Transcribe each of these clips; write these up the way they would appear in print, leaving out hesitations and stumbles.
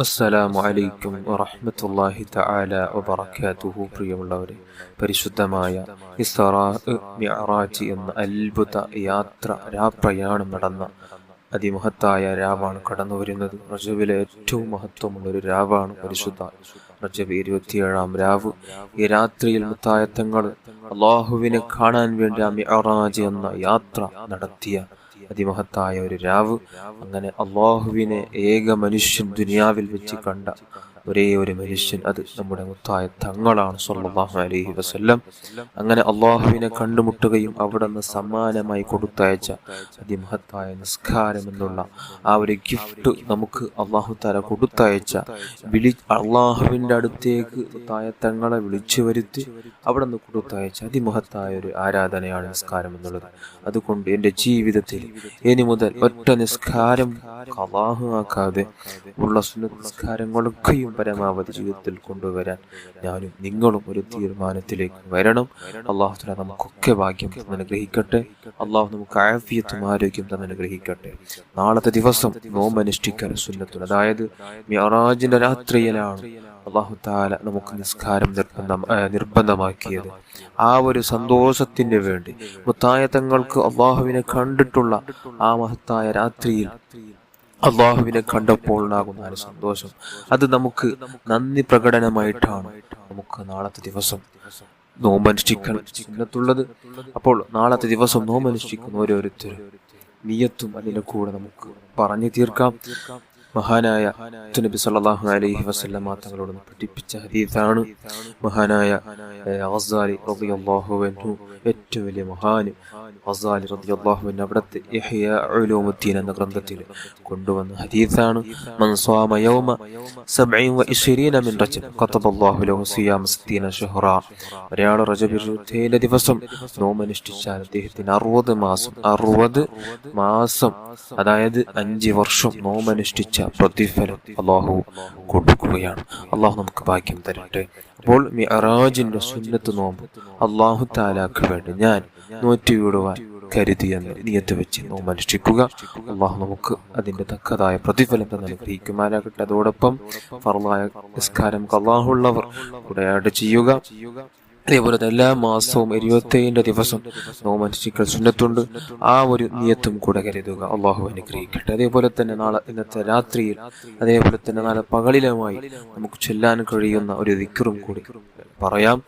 അസ്സലാമു അലൈക്കും വറഹ്മത്തുള്ളാഹി തആല വബറകാതുഹു. പ്രിയമുള്ളവരെ, പരിശുദ്ധമായ ഇസ്റാ മിഅ്റാജ് എന്ന അത്ഭുത യാത്ര രാപ്രയാണം നടന്ന അതിമഹത്തായ രാവാണ് കടന്നു വരുന്നത്. റജബിലെ ഏറ്റവും മഹത്വമുള്ള ഒരു രാവാണ് പരിശുദ്ധ റജബ് 27-ാം രാവ്. ഈ രാത്രിയിൽ മുത്തായത്തങ്ങൾ അള്ളാഹുവിനെ കാണാൻ വേണ്ടി ആ മിഅ്റാജ് എന്ന യാത്ര നടത്തിയ അതിമഹത്തായ ഒരു രാവ്. അങ്ങനെ അള്ളാഹുവിനെ ഏക മനുഷ്യൻ ദുനിയാവിൽ വെച്ച് കണ്ട ഒരേ ഒരു മനുഷ്യൻ, അത് നമ്മുടെ മുത്തായ തങ്ങളാണ് സ്വല്ലല്ലാഹു അലൈഹി വസല്ലം. അങ്ങനെ അള്ളാഹുവിനെ കണ്ടുമുട്ടുകയും അവിടെ നിന്ന് സമ്മാനമായി കൊടുത്തയച്ച അതിമഹത്തായ നിസ്കാരം എന്നുള്ള ആ ഒരു ഗിഫ്റ്റ് നമുക്ക് അള്ളാഹു തആല കൊടുത്തയച്ച അള്ളാഹുവിൻ്റെ അടുത്തേക്ക് മുത്തായ തങ്ങളെ വിളിച്ചു വരുത്തി അവിടെ നിന്ന് കൊടുത്തയച്ച അതിമഹത്തായ ഒരു ആരാധനയാണ് നിസ്കാരം എന്നുള്ളത്. അതുകൊണ്ട് എൻ്റെ ജീവിതത്തിൽ ഇനി മുതൽ ഒറ്റ നിസ്കാരം ഖളാഹ് ആക്കാതെ ഉള്ള സുന്നത്ത് നിസ്കാരങ്ങളൊക്കെയും പരമാവധി ജീവിതത്തിൽ കൊണ്ടുവരാൻ ഞാനും നിങ്ങളും ഒരു തീരുമാനത്തിലേക്ക് വരണം. അള്ളാഹു തആല നമുക്കൊക്കെ ഭാഗ്യം അനുഗ്രഹിക്കട്ടെ. അള്ളാഹു നമുക്ക് ആഫിയത്തും ആരോഗ്യം അനുഗ്രഹിക്കട്ടെ. നാളത്തെ ദിവസം നോമ്പനുഷ്ഠിക്കൽ സുന്നത്തുൽ, അതായത് മിഅ്റാജിന്റെ രാത്രിയിലാണ് അള്ളാഹു തആല നമുക്ക് നിസ്കാരം നിർബന്ധമാക്കിയത്. ആ ഒരു സന്തോഷത്തിന് വേണ്ടി മുത്തായ തങ്ങൾക്ക് അള്ളാഹുവിനെ കണ്ടിട്ടുള്ള ആ മഹത്തായ രാത്രിയിൽ അള്ളാഹുവിനെ കണ്ടപ്പോൾ ഉണ്ടാകുന്ന ഒരു സന്തോഷം, അത് നമുക്ക് നന്ദി പ്രകടനമായിട്ടാണ് നമുക്ക് നാളത്തെ ദിവസം നോമ്പനുഷ്ഠിക്കാൻ സുന്നത്തുള്ളത്. അപ്പോൾ നാളത്തെ ദിവസം നോമ്പനുഷ്ഠിക്കുന്ന ഓരോരുത്തരും നിയത്തും അതിൻ്റെ കൂടെ നമുക്ക് പറഞ്ഞു തീർക്കാം. മഹാനായ നബി സല്ലല്ലാഹു അലൈഹി വസല്ലം തങ്ങളോട് പഠിപ്പിച്ച ഹദീസാണ്. മഹാനായ ഗസാലി റളിയല്ലാഹു അൻഹു, ഏറ്റവും വലിയ മഹാൻ ഗസാലി റളിയല്ലാഹു അൻഹു, അവിടുത്തെ ഇഹ്യാ ഉലൂമുദ്ദീൻ എന്ന ഗ്രന്ഥത്തിൽ കൊണ്ടുവന്ന ഹദീസാണ്. മൻ സ്വാമ യൗമ 27 മിൻ റജബ് ഖതബല്ലാഹു ലഹു സിയാമ 60 ശഹ്റാ. ഒരാൾ റജബ് 27 ദിവസം നോമ്പനുഷ്ഠിച്ചാൽ അദ്ദേഹത്തിന് 60 മാസം, അതായത് 5 വർഷം നോമ്പനുഷ്ഠിച്ച പ്രതിഫലം അള്ളാഹു കൊടുക്കുകയാണ്. അള്ളാഹു നമുക്ക് ഭാഗ്യം തരട്ടെ. അപ്പോൾ മിഅ്റാജിന്റെ സുന്നത്ത് നോമ്പ് അള്ളാഹു തആലാക്ക് വേണ്ടി ഞാൻ നോറ്റുവിടുവാൻ കരുതിയെന്ന് നിയത്ത് വെച്ച് നോമ്പനുഷ്ഠിക്കുക. അള്ളാഹു നമുക്ക് അതിന്റെ തക്കതായ പ്രതിഫലം തന്നെ അനുഗ്രഹിക്കുമാറാകട്ടെ. അതോടൊപ്പം ഫർളായ നിസ്കാരം ഖളാഹുള്ളവർ കൂടെ ആഡ് ചെയ്യുക. അതേപോലെ എല്ലാ മാസവും 27 ദിവസം നോമ്പനുഷ്ഠിക്കൽ സുന്നത്തുണ്ട്. ആ ഒരു നിയത്തും കൂടെ കരുതുക. അള്ളാഹു അനുഗ്രഹിക്കട്ടെ. അതേപോലെ തന്നെ നാളെ ഇന്നത്തെ രാത്രിയിൽ, അതേപോലെ തന്നെ നാളെ പകലിലുമായി നമുക്ക് ചൊല്ലാൻ കഴിയുന്ന ഒരു ദിക്റും കൂടി പറയാം.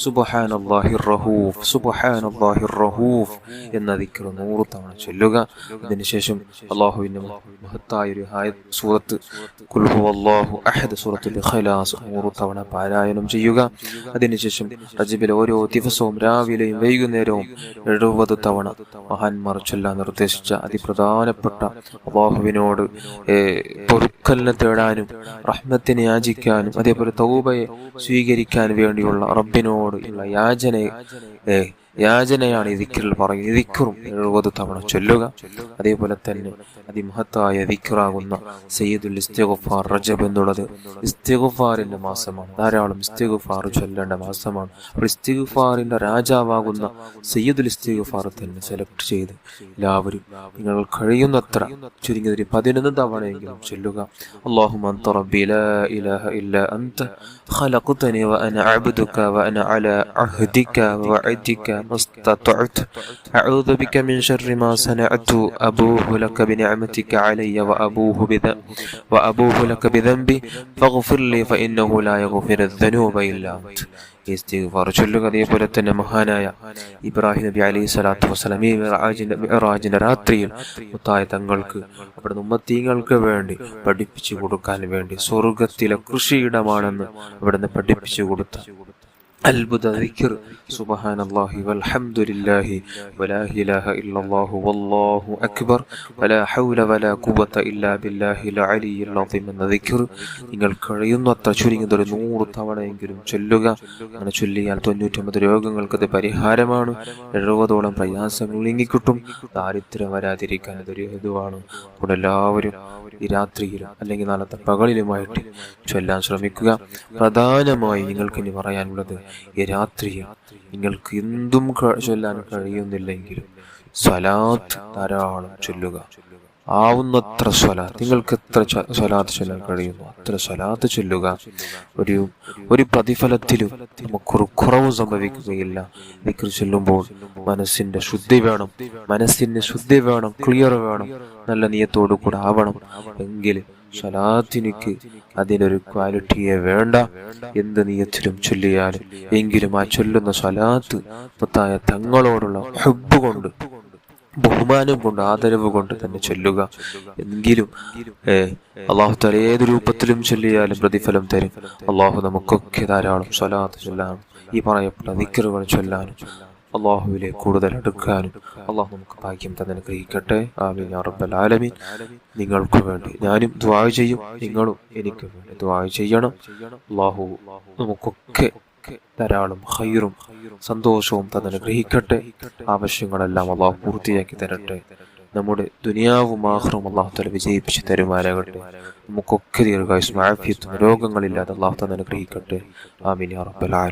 സുബ്ഹാനല്ലാഹിർ റഹൂഫ്, സുബ്ഹാനല്ലാഹിർ റഹൂഫ് എന്ന ദിക്ർ 100 തവണ ചൊല്ലുക. അതിനുശേഷം അള്ളാഹുവിന്റെ മഹത്തായ ഒരു സൂറത്ത് ഖുൽ ഹുവല്ലാഹു അഹദ്, സൂറത്തുൽ ഇഖ്ലാസ് 100 തവണ പാരായണം ചെയ്യുക. അതിനുശേഷം റജബിലെ ഓരോ ദിവസവും രാവിലെയും വൈകുന്നേരവും 70 തവണ മഹാന്മാർ ചൊല്ലാൻ നിർദ്ദേശിച്ച അതിപ്രധാനപ്പെട്ട അല്ലാഹുവിനോട് പൊറുക്കലിനെ തേടാനും റഹ്മത്തിനെ യാചിക്കാനും അതേപോലെ തൗബയെ സ്വീകരിക്കാൻ വേണ്ടിയുള്ള റബ്ബിനോട് ഉള്ള യാചനയാണ് ഈ ദിക്റിൽ പറയുന്നത്. ദിക്റും 70 തവണ ചൊല്ലുക. അതേപോലെ തന്നെ അതിമഹത്തായ ദിക്റാകുന്ന സയ്യിദുൽ ഇസ്തിഗ്ഫാർ, റജബ് എന്നുള്ളത് ഇസ്തിഗ്ഫാറിന്റെ മാസമാണ്. ധാരാളം ഇസ്തിഗ്ഫാർ ചൊല്ലേണ്ട മാസമാണ്. അപ്പോൾ ഇസ്തിഗ്ഫാറിന്റെ രാജാവാകുന്ന സയ്യിദുൽ ഇസ്തിഗ്ഫാർ തന്നെ സെലക്ട് ചെയ്ത് എല്ലാവരും നിങ്ങൾ കഴിയുന്നത്ര ചുരുങ്ങിയത് 11 തവണയെങ്കിലും ചൊല്ലുക. അല്ലാഹുമ്മ അൻത റബ്ബി ലാ ഇലാഹ ഇല്ലാ അൻത ഖലഖ്തനി വഅന അബ്ദുക വഅന അലാ അഹ്ദിക വഅദിക مستطعت أعوذ بك من شر ما صنعت أبوه لك بنعمتك علي وأبوه لك بذنبي فاغفر لي فإنه لا يغفر الذنوب إلا أنت. ഇസ്തിഗ്ഫാർ ചൊല്ലുക. അതേപോലെ തന്നെ മഹാനായ ഇബ്രാഹിം നബി അലൈഹി സ്വലാത്തു വസ്സലാം ഈ മിഅ്റാജിന്റെ രാത്രിയിൽ മുത്തായ തങ്ങൾക്ക് അവിടെ ഉമ്മത്തീങ്ങൾക്ക് വേണ്ടി പഠിപ്പിച്ചു കൊടുക്കാൻ വേണ്ടി സ്വർഗത്തിലെ കൃഷിയിടമാണെന്ന് അവിടുന്ന് പഠിപ്പിച്ചു കൊടുത്ത അത്ഭുത ദിക്ർ സുബ്ഹാനല്ലാഹി വൽഹംദുലില്ലാഹി വലാ ഇലാഹ ഇല്ലല്ലാഹു വല്ലാഹു അക്ബർ വലാ ഹൗല വലാ ഖുവത ഇല്ലാ ബില്ലാഹിൽ അലിയിൽ അസീം എന്ന ദിക്ർ നിങ്ങൾ കഴിയുന്നത്ര ചുരുങ്ങിയത് 100 തവണയെങ്കിലും ചൊല്ലുക. അങ്ങനെ ചൊല്ലിയാൽ 99 രോഗങ്ങൾക്ക് അത് പരിഹാരമാണ്. 70ഓളം പ്രയാസങ്ങൾ നീങ്ങിക്കിട്ടും. ദാരിദ്ര്യം വരാതിരിക്കാൻ അതൊരു ഹേതുവാണ്. അപ്പോൾ എല്ലാവരും ഈ രാത്രിയിലും അല്ലെങ്കിൽ നാളത്തെ പകലിലുമായിട്ട് ചൊല്ലാൻ ശ്രമിക്കുക. പ്രധാനമായി നിങ്ങൾക്ക് ഇനി പറയാനുള്ളത്, ഈ രാത്രിയിൽ നിങ്ങൾക്ക് എന്തും ചൊല്ലാൻ കഴിയുന്നില്ലെങ്കിലും സ്വലാത്ത് ധാരാളം ചൊല്ലുക. ആവുന്നത്ര സ്വലാത്ത്, നിങ്ങൾക്ക് എത്ര സ്വലാത്ത് ചൊല്ലാൻ കഴിയുന്നു അത്ര സ്വലാത്ത് ചൊല്ലുക. ഒരു പ്രതിഫലത്തിലും നമുക്കൊരു കുറവും സംഭവിക്കുകയില്ല. ദിക്ർ ചൊല്ലുമ്പോൾ മനസ്സിന് ശുദ്ധി വേണം, ക്ലിയർ വേണം, നല്ല നിയത്തോടു കൂടെ ആവണം. എങ്കിൽ സ്വലാത്തിനിക്ക് അതിനൊരു ക്വാളിറ്റിയെ വേണ്ട. എന്ത് നിയത്തിലും ചൊല്ലിയാലും എങ്കിലും ആ ചൊല്ലുന്ന സ്വലാത്ത് മുത്തായ തങ്ങളോടുള്ള ഹുബ്ബ് കൊണ്ട്, ബഹുമാനം കൊണ്ട്, ആദരവ് കൊണ്ട് തന്നെ ചൊല്ലുക. എങ്കിലും അള്ളാഹു തആല ഏത് രൂപത്തിലും ചൊല്ലിയാലും പ്രതിഫലം തരും. അള്ളാഹു നമുക്കൊക്കെ ധാരാളം സ്വലാത്ത് ചൊല്ലാനും ഈ പറയപ്പെട്ട ദിക്റുകൾ ചൊല്ലാനും അള്ളാഹുവിലേക്ക് കൂടുതൽ അടുക്കാനും അള്ളാഹു നമുക്ക് ഭാഗ്യം തന്നെ അനുഗ്രഹിക്കട്ടെ. ആമീൻ യാ റബ്ബൽ ആലമീൻ. നിങ്ങൾക്ക് വേണ്ടി ഞാനും ദുആ ചെയ്യും, നിങ്ങളും എനിക്ക് വേണ്ടി ദുആ ചെയ്യണം. അള്ളാഹു നമുക്കൊക്കെ ധാരാളം ഖൈറും സന്തോഷവും തന്നെ അനുഗ്രഹിക്കട്ടെ. ആവശ്യങ്ങളെല്ലാം അള്ളാഹു പൂർത്തിയാക്കി തരട്ടെ. നമ്മുടെ ദുനിയാവും ആഖിറവും അള്ളാഹു തആല വിജയിപ്പിച്ച് തരുമാറാകട്ടെ. നമുക്കൊക്കെ ദീർഘായുസ്സും ആഫിയത്തും രോഗങ്ങളില്ലാതെ അള്ളാഹു തന്നെ അനുഗ്രഹിക്കട്ടെ. ആമീൻ യാ റബ്ബൽ ആലമീൻ.